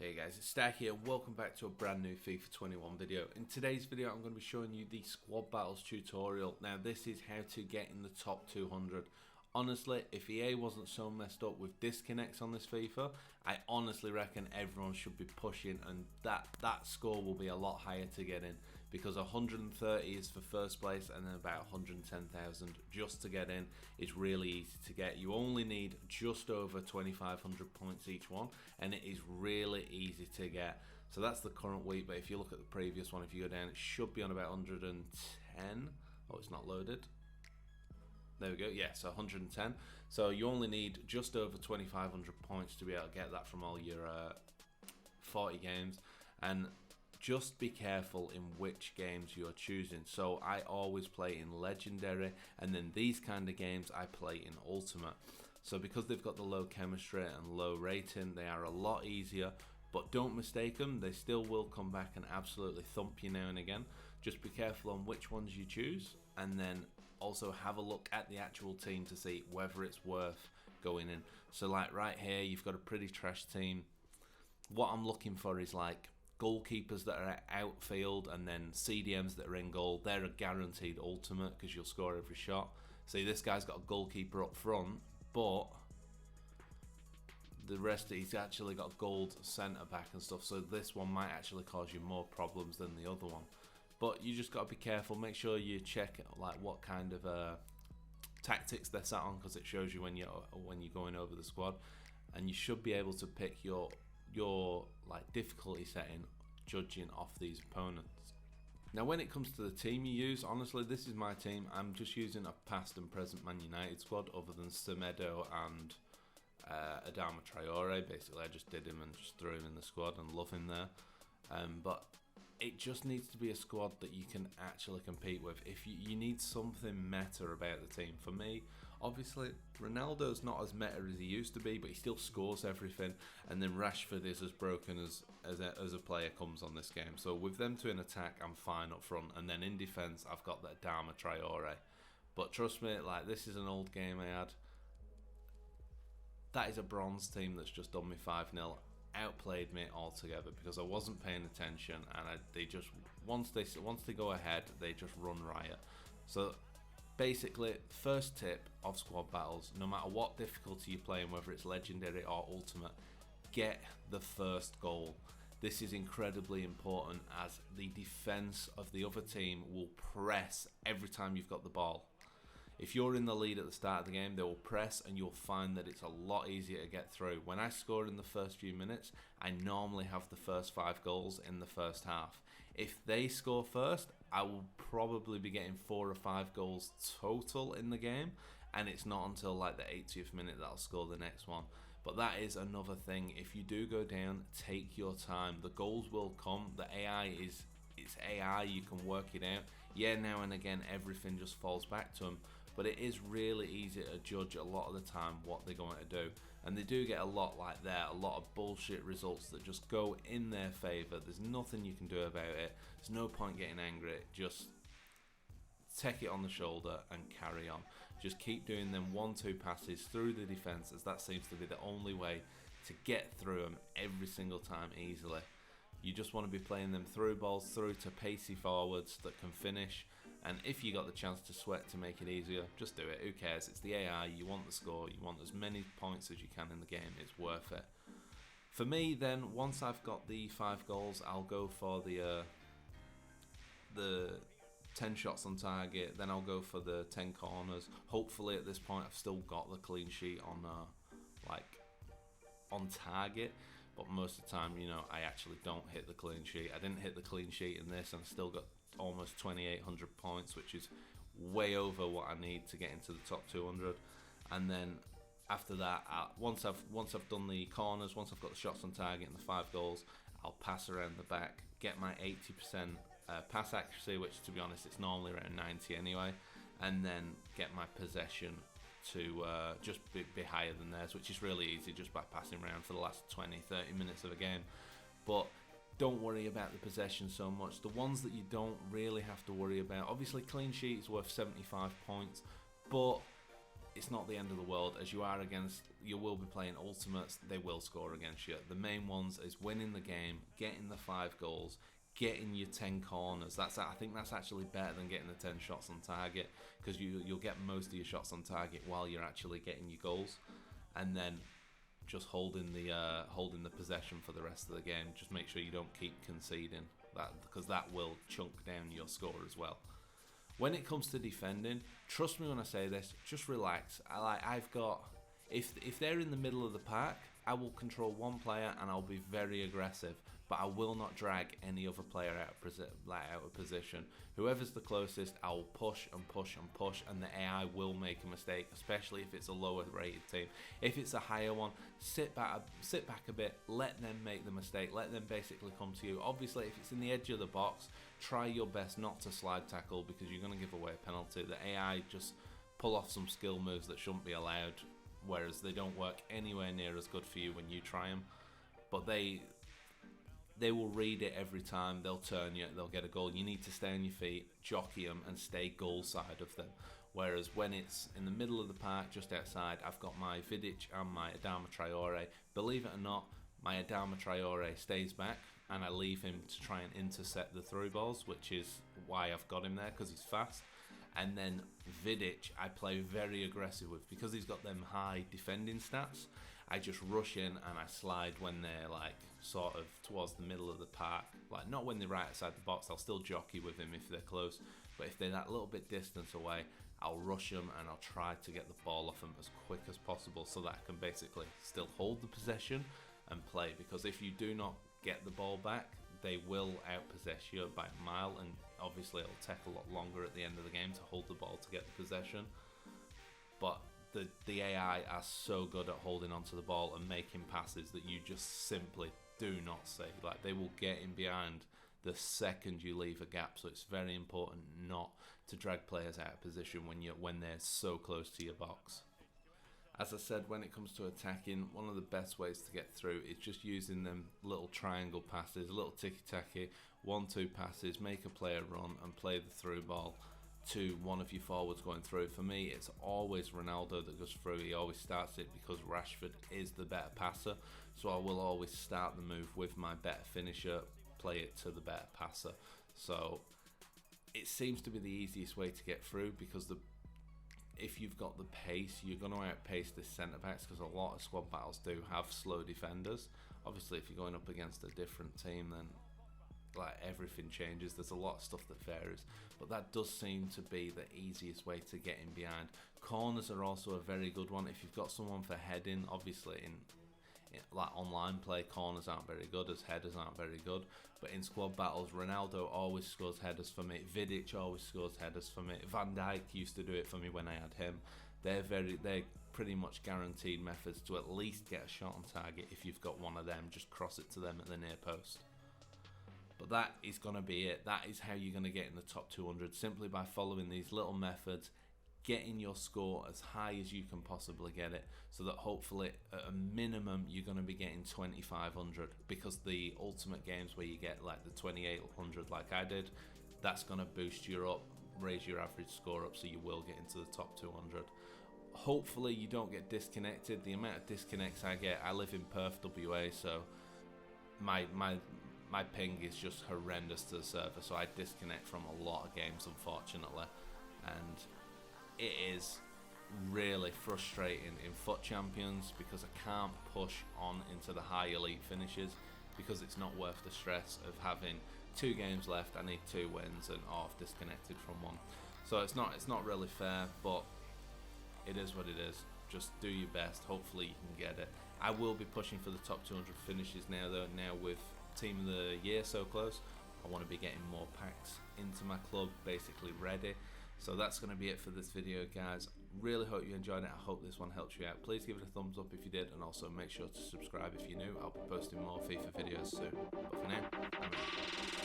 Hey guys, it's Stack here. Welcome back to a brand new FIFA 21 video. In today's video, I'm going to be showing you the squad battles tutorial. Now, this is how to get in the top 200. Honestly, if EA wasn't so messed up with disconnects on this FIFA, I honestly reckon everyone should be pushing, and that score will be a lot higher to get in, because 130 is for first place and then about 110,000 just to get in. Is really easy to get. You only need just over 2,500 points each one, and it is really easy to get. So that's the current week, but if you look at the previous one, if you go down, it should be on about 110. Oh, it's not loaded. There we go, yeah, so 110. So you only need just over 2,500 points to be able to get that from all your 40 games. And just be careful in which games you're choosing. So I always play in Legendary, and then these kind of games I play in Ultimate. So because they've got the low chemistry and low rating, they are a lot easier. But don't mistake them, they still will come back and absolutely thump you now and again. Just be careful on which ones you choose, and then also have a look at the actual team to see whether it's worth going in. So like right here, you've got a pretty trash team. What I'm looking for is like goalkeepers that are outfield, and then CDMs that are in goal. They're a guaranteed ultimate because you'll score every shot. See, this guy's got a goalkeeper up front, but the rest, he's actually got gold centre back and stuff, so this one might actually cause you more problems than the other one. But you just got to be careful. Make sure you check like what kind of tactics they're sat on, because it shows you when you're going over the squad, and you should be able to pick your like difficulty setting judging off these opponents. Now, when it comes to the team you use, honestly, this is my team. I'm just using a past and present Man United squad, other than Semedo and Adama Traore. Basically, I just did him and just threw him in the squad and love him there. But it just needs to be a squad that you can actually compete with. If you need something meta about the team. For me, obviously, Ronaldo's not as meta as he used to be, but he still scores everything. And then Rashford is as broken as a player comes on this game. So with them two in attack, I'm fine up front. And then in defence, I've got that Adama Traore. But trust me, like, this is an old game I had. That is a bronze team that's just done me 5-0. Outplayed me altogether because I wasn't paying attention, and they just once they go ahead, they just run riot. So basically, first tip of squad battles: no matter what difficulty you're playing, whether it's Legendary or Ultimate, get the first goal. This is incredibly important, as the defense of the other team will press every time you've got the ball. If you're in the lead at the start of the game, they will press, and you'll find that it's a lot easier to get through. When I score in the first few minutes, I normally have the first 5 goals in the first half. If they score first, I will probably be getting 4 or 5 goals total in the game, and it's not until like the 80th minute that I'll score the next one. But that is another thing. If you do go down, take your time. The goals will come. The AI it's AI, you can work it out. Yeah, now and again everything just falls back to them, but it is really easy to judge a lot of the time what they're going to do. And they do get a lot like that, a lot of bullshit results that just go in their favour. There's nothing you can do about it. There's no point getting angry. Just take it on the shoulder and carry on. Just keep doing them 1-2 passes through the defence, as that seems to be the only way to get through them every single time easily. You just want to be playing them through balls, through to pacey forwards that can finish. And if you got the chance to sweat to make it easier, just do it. Who cares? It's the AI. You want the score. You want as many points as you can in the game. It's worth it. For me, then, once I've got the 5 goals, I'll go for the 10 shots on target. Then I'll go for the 10 corners. Hopefully, at this point, I've still got the clean sheet on target. But most of the time, you know, I actually don't hit the clean sheet. I didn't hit the clean sheet in this, and I still got almost 2,800 points, which is way over what I need to get into the top 200. And then after that, once I've done the corners, once I've got the shots on target and the 5 goals, I'll pass around the back, get my 80% pass accuracy, which, to be honest, it's normally around 90 anyway, and then get my possession to just be higher than theirs, which is really easy just by passing around for the last 20-30 minutes of a game. But don't worry about the possession so much. The ones that you don't really have to worry about, obviously clean sheet is worth 75 points, but it's not the end of the world. As you are against, you will be playing ultimates, they will score against you. The main ones is winning the game, getting the 5 goals, getting your 10 corners. I think that's actually better than getting the 10 shots on target, because you'll get most of your shots on target while you're actually getting your goals, and then just holding the possession for the rest of the game. Just make sure you don't keep conceding that, because that will chunk down your score as well. When it comes to defending, trust me when I say this, just relax. I've got, if they're in the middle of the park, I will control one player and I'll be very aggressive, but I will not drag any other player out of position. Whoever's the closest, I'll push and push and push, and the AI will make a mistake, especially if it's a lower rated team. If it's a higher one, sit back a bit, let them make the mistake, let them basically come to you. Obviously, if it's in the edge of the box, try your best not to slide tackle, because you're going to give away a penalty. The AI just pull off some skill moves that shouldn't be allowed, whereas they don't work anywhere near as good for you when you try them. But they will read it every time. They'll turn you, they'll get a goal. You need to stay on your feet, jockey them, and stay goal side of them. Whereas when it's in the middle of the park, just outside, I've got my Vidic and my Adama Traore. Believe it or not, my Adama Traore stays back, and I leave him to try and intercept the through balls, which is why I've got him there, because he's fast. And then Vidic, I play very aggressive with, because he's got them high defending stats. I just rush in and I slide when they're like sort of towards the middle of the park, like not when they're right outside the box. I'll still jockey with him if they're close, but if they're that little bit distance away, I'll rush them and I'll try to get the ball off them as quick as possible, so that I can basically still hold the possession and play. Because if you do not get the ball back, they will outpossess you by a mile, and obviously it'll take a lot longer at the end of the game to hold the ball to get the possession. But the AI are so good at holding onto the ball and making passes that you just simply do not see. Like, they will get in behind the second you leave a gap, so it's very important not to drag players out of position when they're so close to your box. As I said, when it comes to attacking, one of the best ways to get through is just using them little triangle passes, little ticky-tacky 1-2 passes, make a player run and play the through ball to one of your forwards going through. For me, it's always Ronaldo that goes through. He always starts it because Rashford is the better passer, so I will always start the move with my better finisher, play it to the better passer. So it seems to be the easiest way to get through, because if you've got the pace, you're going to outpace the centre backs, because a lot of squad battles do have slow defenders. Obviously, if you're going up against a different team, then like everything changes. There's a lot of stuff that varies, but that does seem to be the easiest way to get in behind. Corners are also a very good one. If you've got someone for heading, obviously in like online play, corners aren't very good, as headers aren't very good, but in squad battles, Ronaldo always scores headers for me, Vidic always scores headers for me, Van Dijk used to do it for me when I had him. They're pretty much guaranteed methods to at least get a shot on target. If you've got one of them, just cross it to them at the near post. But that is going to be it. That is how you're going to get in the top 200, simply by following these little methods, getting your score as high as you can possibly get it, so that hopefully at a minimum you're going to be getting 2500, because the ultimate games where you get like the 2800 like I did, that's going to boost you up, raise your average score up, so you will get into the top 200. Hopefully you don't get disconnected. The amount of disconnects I get, I live in Perth, WA, so my ping is just horrendous to the server, so I disconnect from a lot of games, unfortunately, and it is really frustrating in FUT Champions, because I can't push on into the high elite finishes, because it's not worth the stress of having 2 games left. I need 2 wins and I've disconnected from one, so it's not really fair, but it is what it is. Just do your best, hopefully you can get it. I will be pushing for the top 200 finishes now though, with Team of the Year so close. I want to be getting more packs into my club, basically ready. So that's going to be it for this video, guys. Really hope you enjoyed it. I hope this one helps you out. Please give it a thumbs up if you did, and also make sure to subscribe if you're new. I'll be posting more FIFA videos soon. But for now, I'm out.